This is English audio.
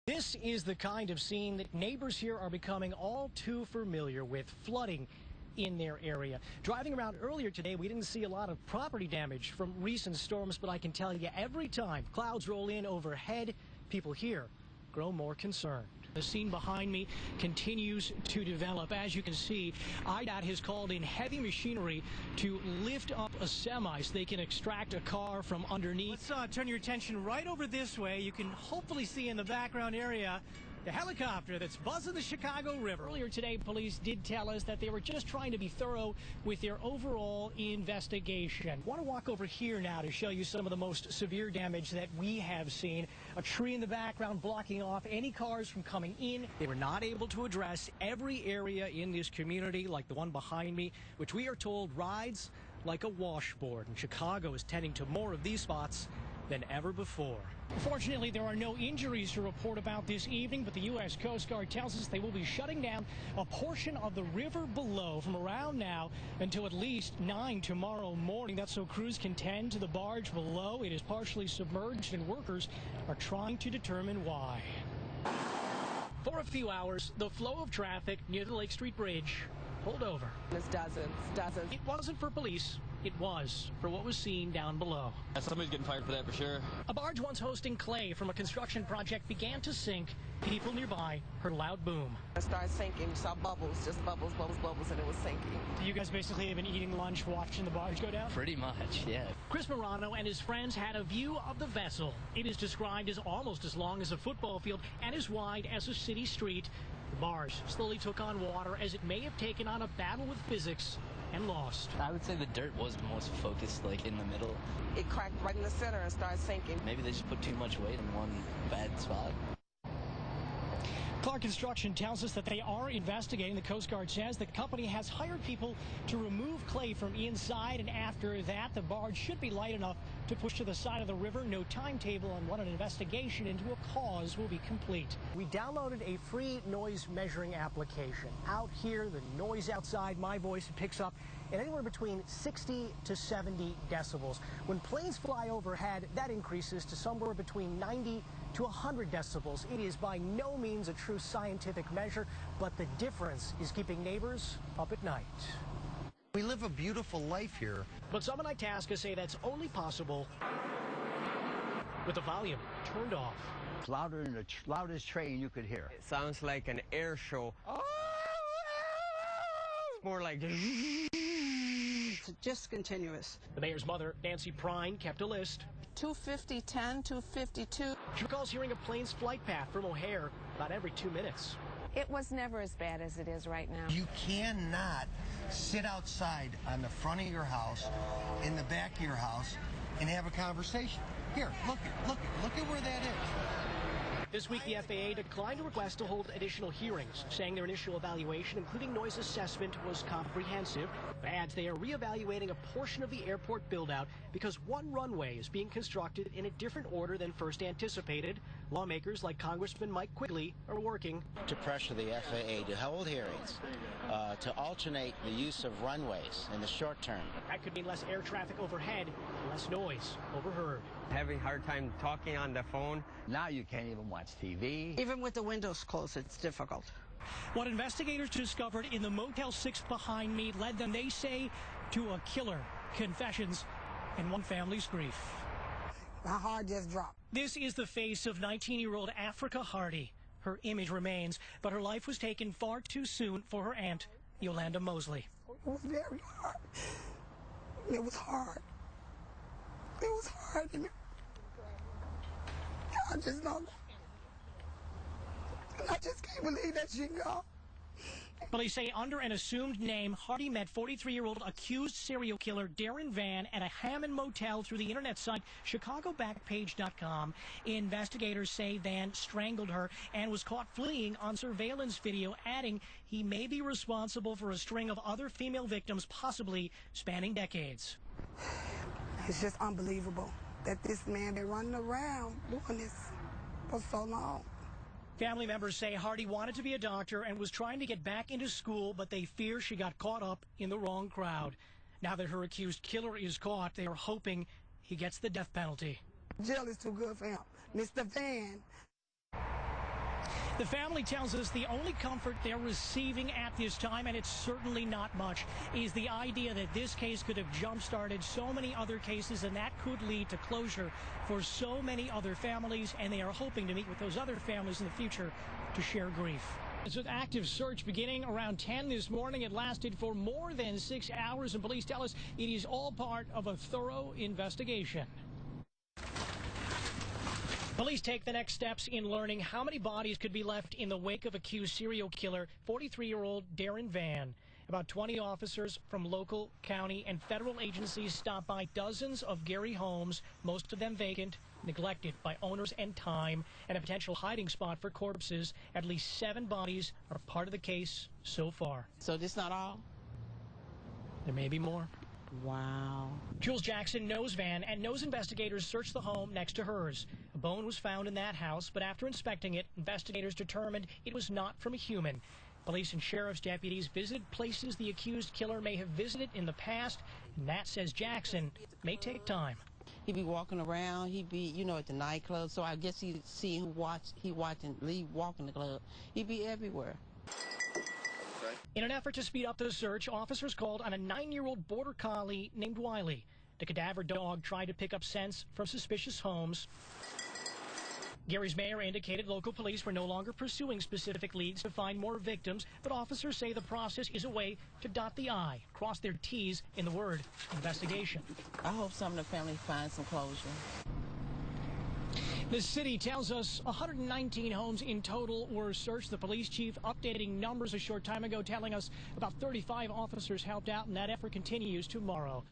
This is the kind of scene that neighbors here are becoming all too familiar with, flooding in their area. Driving around earlier today, we didn't see a lot of property damage from recent storms, but I can tell you every time clouds roll in overhead, people here grow more concerned. The scene behind me continues to develop. As you can see, IDOT has called in heavy machinery to lift up a semi so they can extract a car from underneath. Let's turn your attention right over this way. You can hopefully see in the background area the helicopter that's buzzing the Chicago River. Earlier today, police did tell us that they were just trying to be thorough with their overall investigation. I want to walk over here now to show you some of the most severe damage that we have seen. A tree in the background blocking off any cars from coming in. They were not able to address every area in this community, like the one behind me, which we are told rides like a washboard. And Chicago is tending to more of these spots than ever before. Fortunately, there are no injuries to report about this evening, but the U.S. Coast Guard tells us they will be shutting down a portion of the river below from around now until at least 9 tomorrow morning. That's so crews can tend to the barge below. It is partially submerged, and workers are trying to determine why. For a few hours, the flow of traffic near the Lake Street Bridge pulled over. There's dozens. It wasn't for police. It was for what was seen down below. Somebody's getting fired for that for sure. A barge once hosting clay from a construction project began to sink. People nearby heard a loud boom. It started sinking. You saw bubbles, just bubbles, and it was sinking. You guys basically have been eating lunch, watching the barge go down? Pretty much, yeah. Chris Morano and his friends had a view of the vessel. It is described as almost as long as a football field and as wide as a city street. The barge slowly took on water as it may have taken on a battle with physics and lost. I would say the dirt was the most focused, like in the middle. It cracked right in the center and started sinking. Maybe they just put too much weight in one bad spot. Clark Construction tells us that they are investigating. The Coast Guard says the company has hired people to remove clay from inside, and after that, the barge should be light enough to push to the side of the river. No timetable on when an investigation into a cause will be complete. We downloaded a free noise measuring application. Out here, the noise outside my voice picks up at anywhere between 60 to 70 decibels. When planes fly overhead, that increases to somewhere between 90 to 100 decibels. It is by no means a true scientific measure, but the difference is keeping neighbors up at night. We live a beautiful life here. But some in Itasca say that's only possible with the volume turned off. It's louder than the loudest train you could hear. It sounds like an air show. It's more like it's just continuous. The mayor's mother, Nancy Prine, kept a list. 250, 10, 252. She recalls hearing a plane's flight path from O'Hare about every 2 minutes. It was never as bad as it is right now. You cannot sit outside on the front of your house, in the back of your house, and have a conversation. Here, look at where that is. This week, the FAA declined a request to hold additional hearings, saying their initial evaluation, including noise assessment, was comprehensive. It adds they are reevaluating a portion of the airport build-out because one runway is being constructed in a different order than first anticipated. Lawmakers like Congressman Mike Quigley are working to pressure the FAA to hold hearings, to alternate the use of runways in the short term. That could mean less air traffic overhead, less noise overheard. having a hard time talking on the phone. Now you can't even watch TV. Even with the windows closed, it's difficult. What investigators discovered in the Motel 6 behind me led them, they say, to a killer, confessions, and one family's grief. My heart just dropped. This is the face of 19-year-old Africa Hardy. Her image remains, but her life was taken far too soon for her aunt, Yolanda Mosley. It was very hard. It was hard. It was hard. And I just don't know. I just can't believe that she gone. Police say under an assumed name, Hardy met 43-year-old accused serial killer Darren Vann at a Hammond motel through the internet site ChicagoBackpage.com. Investigators say Vann strangled her and was caught fleeing on surveillance video, adding he may be responsible for a string of other female victims, possibly spanning decades. It's just unbelievable that this man been running around doing this for so long. Family members say Hardy wanted to be a doctor and was trying to get back into school, but they fear she got caught up in the wrong crowd. Now that her accused killer is caught, they are hoping he gets the death penalty. Jail is too good for him. Mr. Vann. The family tells us the only comfort they're receiving at this time, and it's certainly not much, is the idea that this case could have jump-started so many other cases, and that could lead to closure for so many other families, and they are hoping to meet with those other families in the future to share grief. It's an active search beginning around 10 this morning. It lasted for more than 6 hours, and police tell us it is all part of a thorough investigation. Police take the next steps in learning how many bodies could be left in the wake of accused serial killer 43-year-old Darren Vann. About 20 officers from local, county, and federal agencies stopped by dozens of Gary homes, most of them vacant, neglected by owners and time, and a potential hiding spot for corpses. At least 7 bodies are part of the case so far. So this not all? There may be more. Wow. Jules Jackson knows Vann and knows investigators searched the home next to hers. A bone was found in that house, but after inspecting it, investigators determined it was not from a human. Police and sheriff's deputies visited places the accused killer may have visited in the past, and that, says Jackson, may take time. He'd be walking around, he'd be, at the nightclub, so I guess he'd see who watching, walking the club. He'd be everywhere. In an effort to speed up the search, officers called on a 9-year-old border collie named Wiley. The cadaver dog tried to pick up scents from suspicious homes. Gary's mayor indicated local police were no longer pursuing specific leads to find more victims, but officers say the process is a way to dot the I, cross their T's in the word investigation. I hope some of the family find some closure. The city tells us 119 homes in total were searched. The police chief updating numbers a short time ago, telling us about 35 officers helped out, and that effort continues tomorrow.